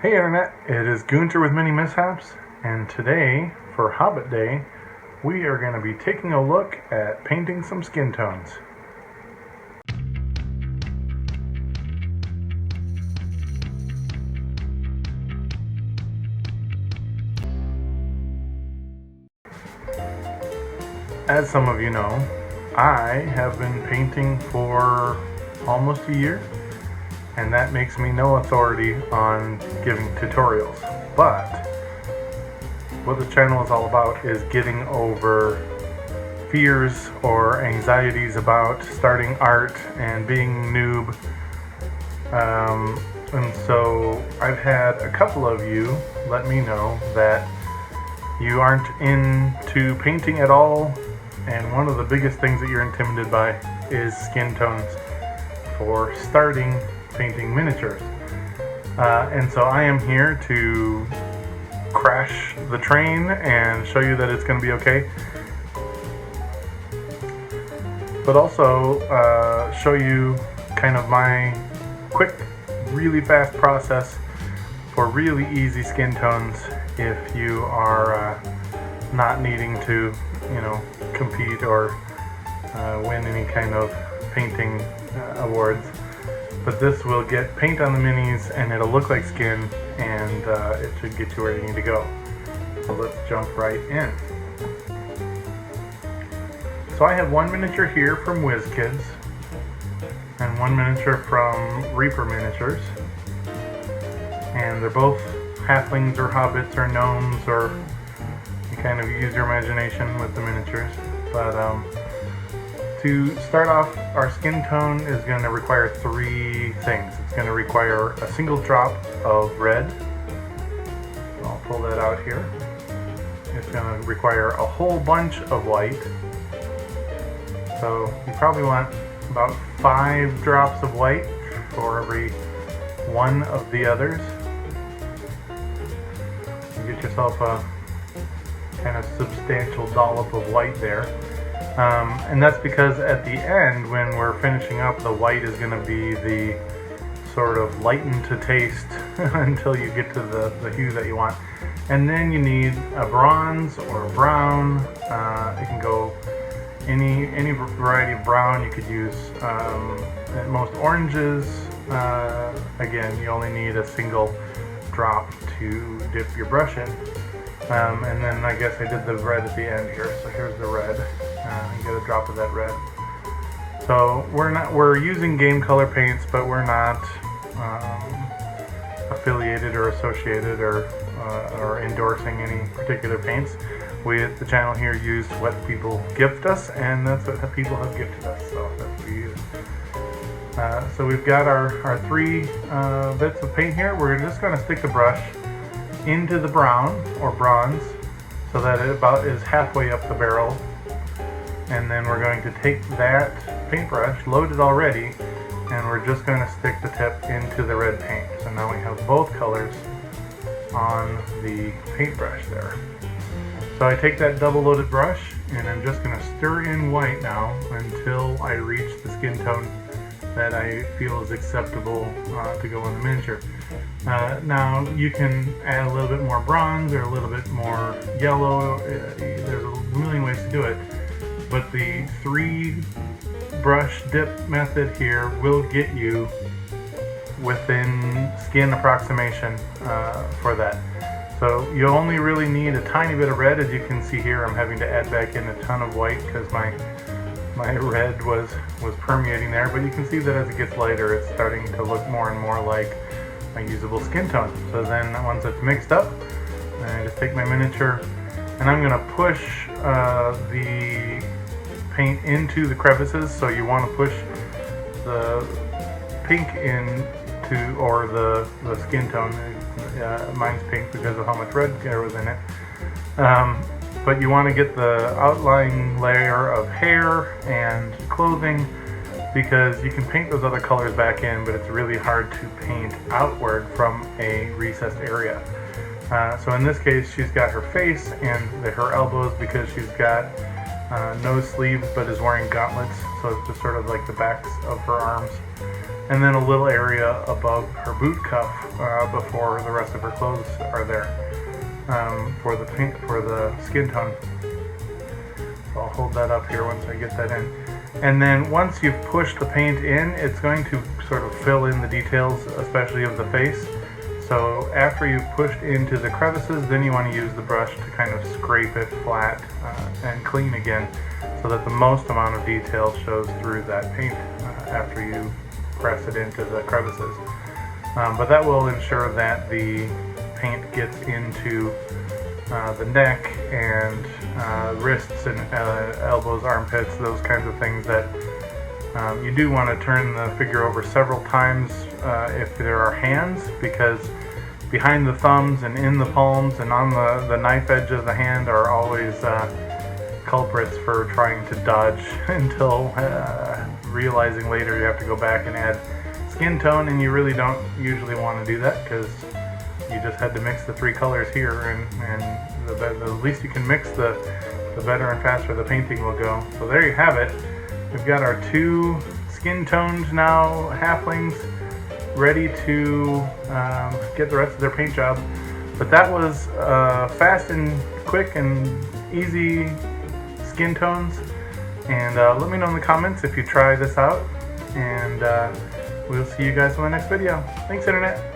Hey Internet, it is Gunter with MiniMishaps, and today, for Hobbit Day, we are going to be taking a look at painting some skin tones. As some of you know, I have been painting for almost a year, and that makes me no authority on giving tutorials. But what the channel is all about is getting over fears or anxieties about starting art and being noob. And so I've had a couple of you let me know that you aren't into painting at all, and one of the biggest things that you're intimidated by is skin tones for starting painting miniatures. And so I am here to crash the train and show you that it's going to be okay, but also show you kind of my quick, really fast process for really easy skin tones if you are not needing to, compete or win any kind of painting awards. But this will get paint on the minis and it'll look like skin, and it should get you where you need to go. So let's jump right in. So I have one miniature here from WizKids and one miniature from Reaper Miniatures, and they're both halflings or hobbits or gnomes, or you kind of use your imagination with the miniatures. But to start off, our skin tone is going to require three things. It's going to require a single drop of red. I'll pull that out here. It's going to require a whole bunch of white. So you probably want about 5 drops of white for every one of the others. You get yourself a kind of substantial dollop of white there. And that's because at the end, when we're finishing up, the white is going to be the sort of lightened to taste until you get to the hue that you want. And then you need a bronze or a brown. It can go any variety of brown. You could use at most oranges. Again, you only need a single drop to dip your brush in. And then I guess I did the red at the end here, so here's the red. You get a drop of that red. So we're using game color paints, but we're not affiliated or associated or endorsing any particular paints. We at the channel here use what people gift us, and that's what people have gifted us, so that's what we use. So we've got our 3 bits of paint here. We're just going to stick the brush into the brown or bronze so that it about is halfway up the barrel, and then we're going to take that paintbrush loaded already, and we're just going to stick the tip into the red paint. So now we have both colors on the paintbrush there. So I take that double loaded brush and I'm just going to stir in white now until I reach the skin tone that I feel is acceptable to go on the miniature. Now you can add a little bit more bronze or a little bit more yellow. There's a million ways to do it, but the 3 brush dip method here will get you within skin approximation for that. So you only really need a tiny bit of red. As you can see here, I'm having to add back in a ton of white because my red was permeating there, but you can see that as it gets lighter, it's starting to look more and more like a usable skin tone. So then once it's mixed up, I just take my miniature and I'm going to push the paint into the crevices. So you want to push the pink into, or the skin tone. Mine's pink because of how much red there was in it. But you want to get the outlying layer of hair and clothing, because you can paint those other colors back in, but it's really hard to paint outward from a recessed area. So in this case, she's got her face and her elbows because she's got no sleeves but is wearing gauntlets, so it's just sort of like the backs of her arms. and then a little area above her boot cuff before the rest of her clothes are there for the paint, for the skin tone. So I'll hold that up here once I get that in. And then once you've pushed the paint in, it's going to sort of fill in the details, especially of the face. So after you've pushed into the crevices, then you want to use the brush to kind of scrape it flat and clean again, so that the most amount of detail shows through that paint after you press it into the crevices. But that will ensure that the paint gets into the neck and wrists and elbows, armpits, those kinds of things that you do want to turn the figure over several times if there are hands, because behind the thumbs and in the palms and on the knife edge of the hand are always culprits for trying to dodge until realizing later you have to go back and add skin tone, and you really don't usually want to do that because you just had to mix the 3 colors here, and the least you can mix, the better and faster the painting will go. So there you have it. We've got our 2 skin-toned now halflings ready to get the rest of their paint job. But that was fast and quick and easy skin tones. And let me know in the comments if you try this out. And we'll see you guys in the next video. Thanks, Internet.